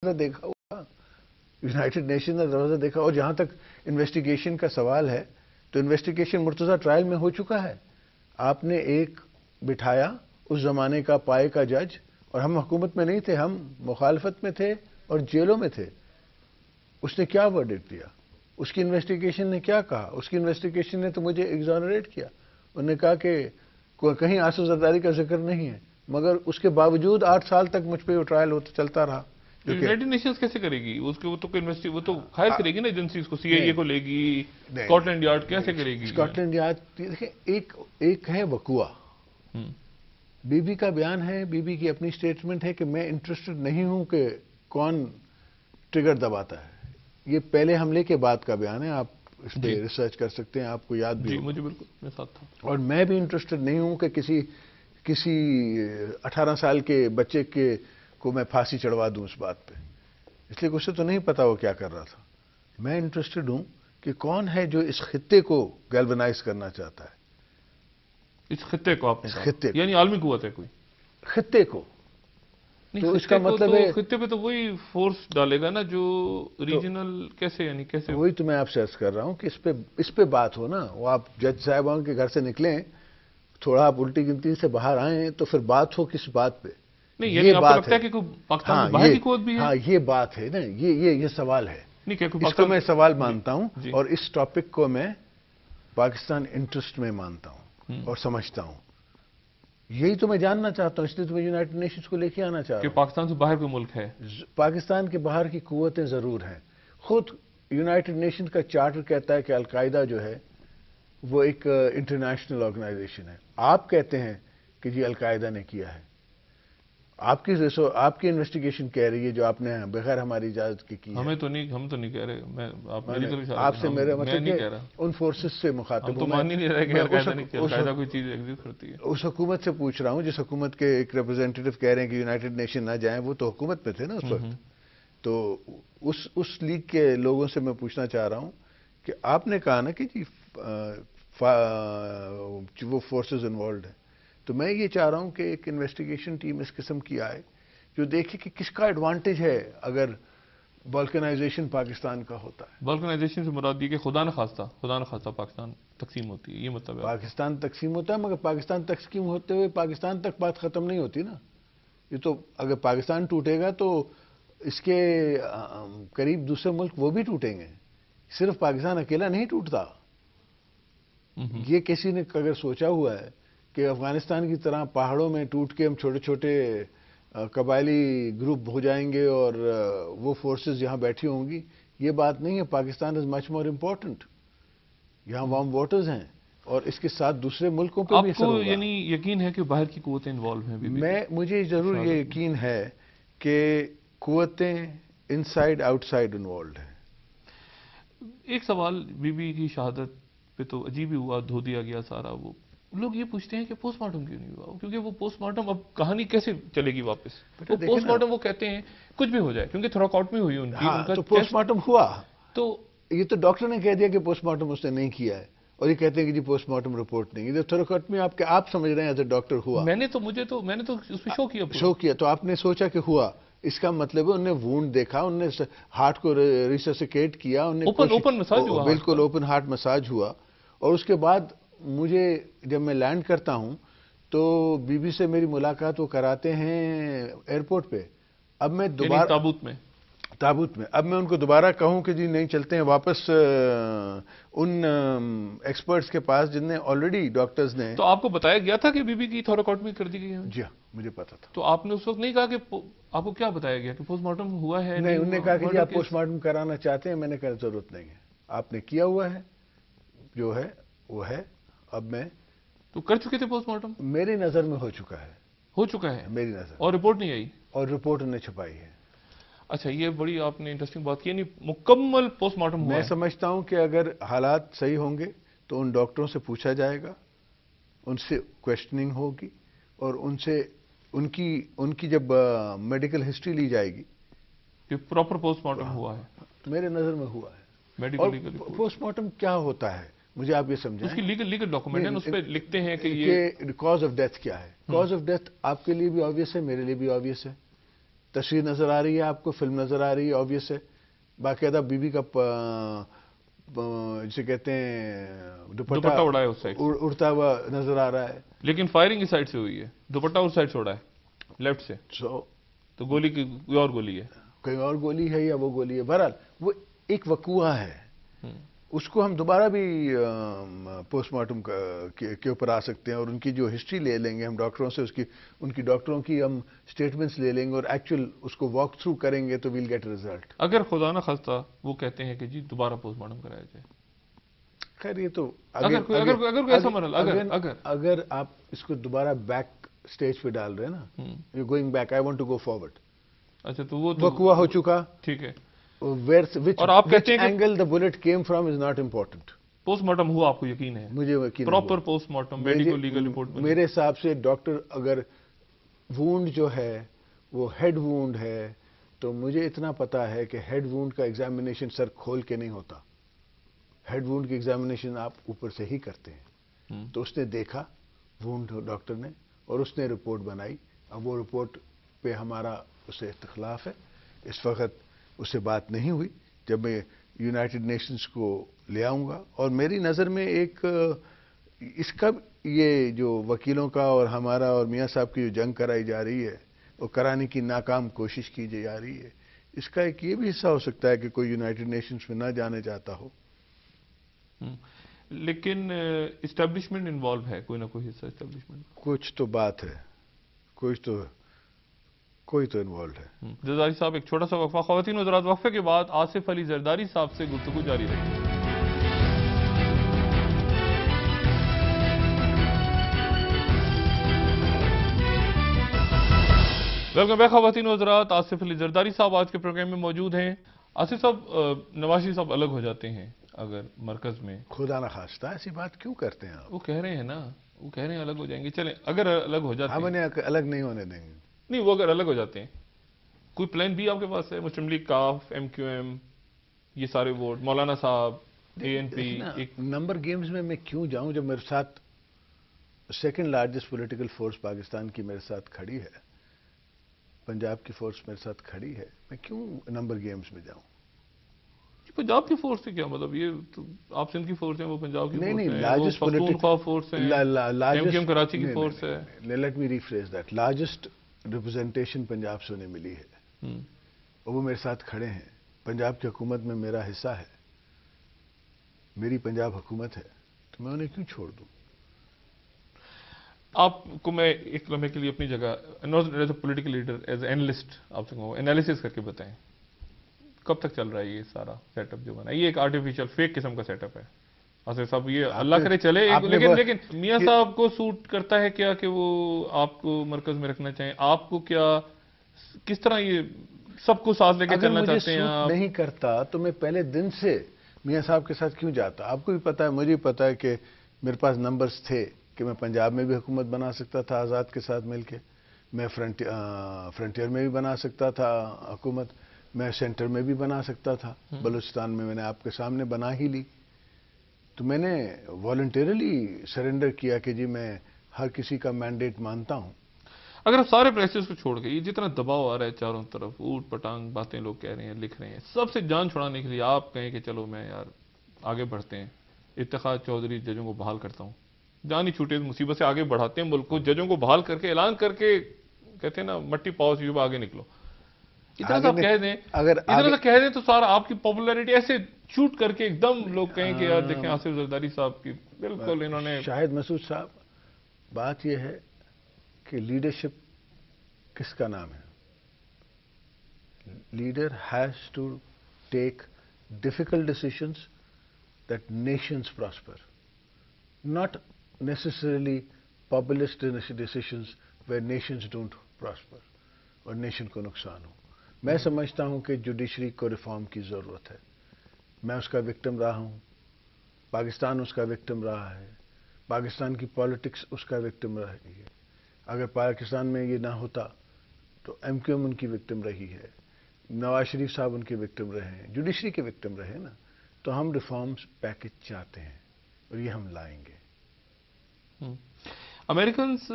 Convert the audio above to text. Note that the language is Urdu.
دیکھا ہوگا، یونائٹڈ نیشن نے دروازہ دیکھا. اور جہاں تک انویسٹیگیشن کا سوال ہے تو انویسٹیگیشن مرتضی ٹرائل میں ہو چکا ہے. آپ نے ایک بٹھایا اس زمانے کا پائے کا جج، اور ہم حکومت میں نہیں تھے، ہم مخالفت میں تھے اور جیلوں میں تھے. اس نے کیا ورڈکٹ دیا؟ اس کی انویسٹیگیشن نے کیا کہا؟ اس کی انویسٹیگیشن نے تو مجھے ایگزونریٹ کیا. انہوں نے کہا کہ کہیں آصف زرداری کا ذکر نہیں ہے، مگر اس کے باوجود 8 سال تک مجھ پہ وہ ٹرائل ہوتا چلتا رہا. یونائٹڈ نیشنز کیسے کرے گی؟ وہ تو ہائر کرے گی نا ایجنسیز کو، سی آئی اے کو لے گی، اسکاٹ لینڈ یارڈ کیسے کرے گی؟ اسکاٹ لینڈ یارڈ دیکھیں، ایک ہے وقوع. بی بی کا بیان ہے، بی بی کی اپنی سٹیٹمنٹ ہے کہ میں انٹرسٹڈ نہیں ہوں کہ کون ٹریگر دباتا ہے. یہ پہلے حملے کے بعد کا بیان ہے، آپ اس پہ ریسرچ کر سکتے ہیں، آپ کو یاد بھی جی مجھے بالکل میں ساتھ تھا. اور میں بھی انٹرسٹڈ نہیں ہوں کہ کسی 18 سال کے بچے کو میں پھانسی چڑھوا دوں اس بات پہ، اس لیے اسے تو نہیں پتا وہ کیا کر رہا تھا. میں انٹرسٹڈ ہوں کہ کون ہے جو اس خطے کو گیلونائز کرنا چاہتا ہے. اس خطے کو آپ نے کہا یعنی عالمی قوت ہے کوئی خطے کو، تو اس کا مطلب ہے خطے پہ تو وہی فورس ڈالے گا نا جو ریجنل. کیسے یعنی کیسے؟ وہی تو میں آپ سے عرض کر رہا ہوں کہ اس پہ بات ہو نا. وہ آپ جج صاحبان کے گھر سے نکلیں، تھوڑا آپ الٹی گنتی سے باہر آئیں تو پھر بات ہو کس بات پہ. نہیں یعنی آپ کو لگتا ہے کہ پاکستان میں باہر کی قوت بھی ہے؟ ہاں یہ بات ہے نا، یہ سوال ہے. اس کو میں سوال مانتا ہوں اور اس ٹاپک کو میں پاکستان انٹرسٹ میں مانتا ہوں اور سمجھتا ہوں. یہی تو میں جاننا چاہتا ہوں، اس لیے تو میں یونائٹڈ نیشنز کو لے کے آنا چاہ رہا ہوں کہ پاکستان سے باہر کوئی ملک ہے. پاکستان کے باہر کی قوتیں ضرور ہیں. خود یونائٹڈ نیشنز کا چارٹر کہتا ہے کہ القاعدہ جو ہے وہ ایک انٹرنیشنل آرگنائزیشن ہے. آپ کہتے ہیں کہ جی القاعدہ نے کیا ہے. آپ کی انویسٹیگیشن کہہ رہی ہے جو آپ نے بغیر ہماری اجازت کی ہے. ہم تو نہیں کہہ رہے. آپ سے میرا مطلب کہ ان فورسز سے مخاطب ہوں. تو مان ہی نہیں رہے کہ القاعدہ کوئی چیز ایگزسٹ کرتی ہے. اس حکومت سے پوچھ رہا ہوں جس حکومت کے ایک ریپرزینٹیٹو کہہ رہے ہیں کہ یونائٹڈ نیشن نہ جائیں. وہ تو حکومت میں تھے نا اس وقت. تو اس لیگ کے لوگوں سے میں پوچھنا چاہ رہا ہوں کہ آپ نے کہا نا کہ جی وہ فورسز انوالوڈ ہیں، تو میں یہ چاہ رہا ہوں کہ ایک انویسٹیگیشن ٹیم اس قسم کی آئے جو دیکھے کہ کس کا ایڈوانٹیج ہے اگر بالکنائزیشن پاکستان کا ہوتا ہے. بالکنائزیشن سے مراد یہ کہ خدا نخواستہ پاکستان تقسیم ہوتی ہے، یہ مطلب ہے؟ پاکستان تقسیم ہوتا ہے، مگر پاکستان تقسیم ہوتے ہوئے پاکستان تک بات ختم نہیں ہوتی نا. یہ تو اگر پاکستان ٹوٹے گا تو اس کے قریب دوسرے ملک وہ بھی ٹوٹیں گے. صرف پاکستان اکیلا نہیں ٹوٹتا. یہ کسی نے اگر سوچا ہوا ہے کہ افغانستان کی طرح پہاڑوں میں ٹوٹ کے ہم چھوٹے چھوٹے قبائلی گروپ ہو جائیں گے اور وہ فورسز یہاں بیٹھی ہوں گی، یہ بات نہیں ہے. پاکستان از مچ مور امپورٹنٹ. یہاں وارم واٹرز ہیں اور اس کے ساتھ دوسرے ملکوں پہ بھی اثر ہوگا. آپ کو یعنی یقین ہے کہ باہر کی قوتیں انوالو ہیں؟ مجھے ضرور یہ یقین ہے کہ قوتیں ان سائڈ آؤٹ سائڈ انوالوڈ ہیں. ایک سوال بی بی کی شہادت پہ تو عجیب ہی ہوا، دھو دیا گیا سارا. وہ لوگ یہ پوچھتے ہیں کہ پوسٹ مارٹم کیوں نہیں ہوا؟ کیونکہ وہ پوسٹ مارٹم اب کہانی کیسے چلے گی واپس؟ وہ پوسٹ مارٹم وہ کہتے ہیں کچھ بھی ہو جائے کیونکہ تھوراکاٹمی ہوئی ان کی. تو پوسٹ مارٹم ہوا تو یہ تو ڈاکٹر نے کہہ دیا کہ پوسٹ مارٹم اس نے نہیں کیا ہے، اور یہ کہتے ہیں کہ جی پوسٹ مارٹم رپورٹ نہیں. یہ تھوراکاٹمی آپ سمجھ رہے ہیں ایز اے ڈاکٹر ہوا. میں نے تو اس پہ شو کیا تو آپ نے سوچا کہ ہوا. اس کا مطلب ہے انہوں نے وونڈ دیکھا، انہوں نے ہارٹ کو ریسسیکیٹ کیا، اوپن مساج ہوا، بالکل اوپن ہارٹ مساج ہوا. اور اس کے بعد مجھے جب میں لینڈ کرتا ہوں تو بی بی سے میری ملاقات وہ کراتے ہیں ایئرپورٹ پہ. اب میں دوبارہ تابوت میں اب میں ان کو دوبارہ کہوں کہ جی نہیں چلتے ہیں واپس ان ایکسپرٹس کے پاس جن نے آلریڈی ڈاکٹرز نے. تو آپ کو بتایا گیا تھا کہ بی بی کی تھوراکاٹمی کر دی گئی ہے؟ جی ہاں مجھے پتا تھا. تو آپ نے اس وقت نہیں کہا کہ آپ کو کیا بتایا گیا کہ پوسٹ مارٹم ہوا ہے؟ نہیں، انہوں نے کہا کہ جی آپ پوسٹ مارٹم کرانا چاہتے ہیں. میں نے کہا ضرورت نہیں ہے، آپ نے کیا ہوا ہے جو ہے وہ ہے. اب میں تو کر چکے تھے پوسٹ مارٹم؟ میری نظر میں ہو چکا ہے میری نظر. اور رپورٹ نہیں آئی؟ اور رپورٹ انہیں چھپائی ہے. اچھا، یہ بڑی آپ نے انٹرسٹنگ بات کی، یعنی مکمل پوسٹ مارٹم ہوا ہے. میں سمجھتا ہوں کہ اگر حالات صحیح ہوں گے تو ان ڈاکٹروں سے پوچھا جائے گا، ان سے کویسچننگ ہوگی اور ان کی جب میڈیکل ہسٹری لی جائے گی کہ پراپر پوسٹ مارٹم ہوا ہے. میرے نظر میں ہوا ہے. اور پوسٹ مارٹم کیا ہوتا ہے مجھے آپ یہ سمجھائیں. اس کی لیگل ڈاکومنٹ ہے، اس پہ لکھتے ہیں کہ یہ کاز آف ڈیتھ کیا ہے. کاز آف ڈیتھ آپ کے لیے بھی آبویس ہے، میرے لیے بھی آبویس ہے. تصویر نظر آ رہی ہے آپ کو, فلم نظر آ رہی ہے, آبویس ہے. باقاعدہ بی بی کا جسے کہتے ہیں دوپٹہ دوپٹہ اڑا ہے اس سائڈ سے. اڑتا ہوا نظر آ رہا ہے. لیکن فائرنگ اس سائڈ سے ہوئی ہے, دوپٹہ اس سائڈ سے اڑا ہے لیفٹ سے, سو تو گولی کی کوئی اور گولی ہے. کہیں اور گولی ہے یا وہ گولی ہے. بہرحال وہ ایک وقوعہ ہے, اس کو ہم دوبارہ بھی پوسٹ مارٹم کے اوپر آ سکتے ہیں, اور ان کی جو ہسٹری لے لیں گے ہم ڈاکٹروں سے, ان کی ڈاکٹروں کی ہم سٹیٹمنٹس لے لیں گے اور ایکچوئل اس کو واک تھرو کریں گے تو ویل گیٹ ریزلٹ. اگر خدا نہ خواستہ وہ کہتے ہیں کہ جی دوبارہ پوسٹ مارٹم کرایا جائے, خیر یہ تو اگر کوئی ایسا مرحلہ, اگر آپ اس کو دوبارہ بیک سٹیج پہ ڈال رہے ہیں نا, you going back, I want to go forward. اچھا تو وہ وقوعہ ہو چکا, ٹھیک ہے, اور آپ کہتے ہیں کہ angle the bullet came from is not important. Post mortem ہوا, آپ کو یقین ہے؟ مجھے یقین ہے proper post mortem medico legal report میں. میرے حساب سے ڈاکٹر اگر وونڈ جو ہے وہ ہیڈ وونڈ ہے, تو مجھے اتنا پتا ہے کہ ہیڈ وونڈ کا ایگزامینیشن سر کھول کے نہیں ہوتا. ہیڈ وونڈ کی ایگزامینیشن آپ اوپر سے ہی کرتے ہیں. تو اس نے دیکھا وونڈ ڈاکٹر نے, اور اس نے رپورٹ بنائی. اب وہ رپورٹ پہ ہمارا اسے اختلاف ہے. اس وقت اس سے بات نہیں ہوئی. جب میں یونائٹڈ نیشنز کو لے آؤں گا, اور میری نظر میں ایک اس کا یہ جو وکیلوں کا اور ہمارا اور میاں صاحب کی جو جنگ کرائی جا رہی ہے, وہ کرانے کی ناکام کوشش کی جا رہی ہے, اس کا ایک یہ بھی حصہ ہو سکتا ہے کہ کوئی یونائٹڈ نیشنز میں نہ جانے چاہتا ہو. لیکن اسٹیبلشمنٹ انوالو ہے, کوئی نہ کوئی حصہ اسٹیبلشمنٹ. کچھ تو بات ہے, کوئی تو انوالو ہے. زرداری صاحب ایک چھوٹا سا وقفہ. خواتین حضرات, وقفے کے بعد آصف علی زرداری صاحب سے گفتگو جاری رہے گی. ویلکم بیک خواتین حضرات, آصف علی زرداری صاحب آج کے پروگرام میں موجود ہیں. آصف صاحب, نواز شریف صاحب الگ ہو جاتے ہیں اگر مرکز میں, خدا نہ خواستہ ایسی بات کیوں کرتے ہیں آپ؟ وہ کہہ رہے ہیں نا, وہ کہہ رہے ہیں الگ ہو جائیں گے. چلیں اگر الگ ہو جاتے ہیں, ہم انہیں الگ نہیں ہونے دیں گے. نہیں, وہ اگر الگ ہو جاتے ہیں, کوئی پلان بھی آپ کے پاس ہے؟ مسلم لیگ, کاف, ایم کیو ایم, یہ سارے ووٹ, مولانا صاحب, اے این پی, ایک نمبر گیمز میں کیوں جاؤں جب میرے ساتھ second largest political force Pakistan کی میرے ساتھ کھڑی ہے, پنجاب کی فورس میرے ساتھ کھڑی ہے, میں کیوں نمبر گیمز میں جاؤں؟ پنجاب کی فورس سے کیا مطلب؟ یہ تو آپ سندھ کی فورس ہیں, وہ پنجاب کی فورس ہیں, لارجسٹ پختونخوا فورس ہیں, ایم کیو ایم کراچی کی فورس ہے. Let me rephrase that. Largest representation Punjab سے انہیں ملی ہے, اور وہ میرے ساتھ کھڑے ہیں. پنجاب کی حکومت میں میرا حصہ ہے, میری پنجاب حکومت ہے, تو میں انہیں کیوں چھوڑ دوں؟ آپ کو میں ایک لمحے کے لیے اپنی جگہ, not as a political leader, as a analyst, آپ سے کہوں انالیسس کر کے بتائیں کب تک چل رہا ہے یہ سارا سیٹ اپ جو بنا؟ یہ ایک آرٹیفیشل فیک قسم کا سیٹ اپ ہے. آصف صاحب, یہ اللہ کرے چلے, لیکن میاں صاحب کو سوٹ کرتا ہے کیا کہ وہ آپ کو مرکز میں رکھنا چاہیں؟ آپ کو کیا, کس طرح یہ سب کو ساتھ لے کے چلنا چاہتے ہیں آپ؟ نہیں کرتا تو میں پہلے دن سے میاں صاحب کے ساتھ کیوں جاتا؟ آپ کو بھی پتا ہے, مجھے بھی پتا ہے کہ میرے پاس نمبرز تھے کہ میں پنجاب میں بھی حکومت بنا سکتا تھا آزاد کے ساتھ مل کے, میں فرنٹیئر میں بھی بنا سکتا تھا حکومت, میں سینٹر میں بھی بنا سکتا تھا. بلوچستان میں نے آپ کے سامنے بنا ہی لی. تو میں نے والنٹیرلی سرنڈر کیا کہ جی میں ہر کسی کا مینڈیٹ مانتا ہوں. اگر آپ سارے پریسز کو چھوڑ کے, یہ جتنا دباؤ آ رہا ہے چاروں طرف, اوٹ پٹانگ باتیں لوگ کہہ رہے ہیں, لکھ رہے ہیں, سب سے جان چھڑانے کے لیے آپ کہیں کہ چلو میں یار آگے بڑھتے ہیں, اتخاذ چودھری ججوں کو بحال کرتا ہوں, جان ہی چھوٹے مصیبت سے آگے بڑھاتے ہیں ملک کو, ججوں کو بحال کر کے اعلان کر کے کہتے ہیں نا مٹی پاؤ سے آگے نکلو, اتنا سا کہہ دیں, اتنا سا کہہ دیں تو سارا آپ کی پاپولیرٹی ایسے شوٹ کر کے ایک دم لوگ کہیں کہ یار دیکھیں آصف زرداری صاحب کی بالکل انہوں نے. شاہد مسعود صاحب, بات یہ ہے کہ لیڈرشپ کس کا نام ہے؟ Leader has to take difficult decisions that nations prosper, not necessarily populist decisions where nations don't prosper اور نیشن کو نقصان ہو. میں سمجھتا ہوں کہ جوڈیشری کو ریفارم کی ضرورت ہے. میں اس کا وکٹم رہا ہوں, پاکستان اس کا وکٹم رہا ہے, پاکستان کی پالیٹکس اس کا وکٹم رہی ہے. اگر پاکستان میں یہ نہ ہوتا تو ایم کیو ایم ان کی وکٹم رہی ہے, نواز شریف صاحب ان کے وکٹم رہے ہیں, جوڈیشری کے وکٹم رہے نا. تو ہم ریفارمز پیکج چاہتے ہیں اور یہ ہم لائیں گے. امریکنز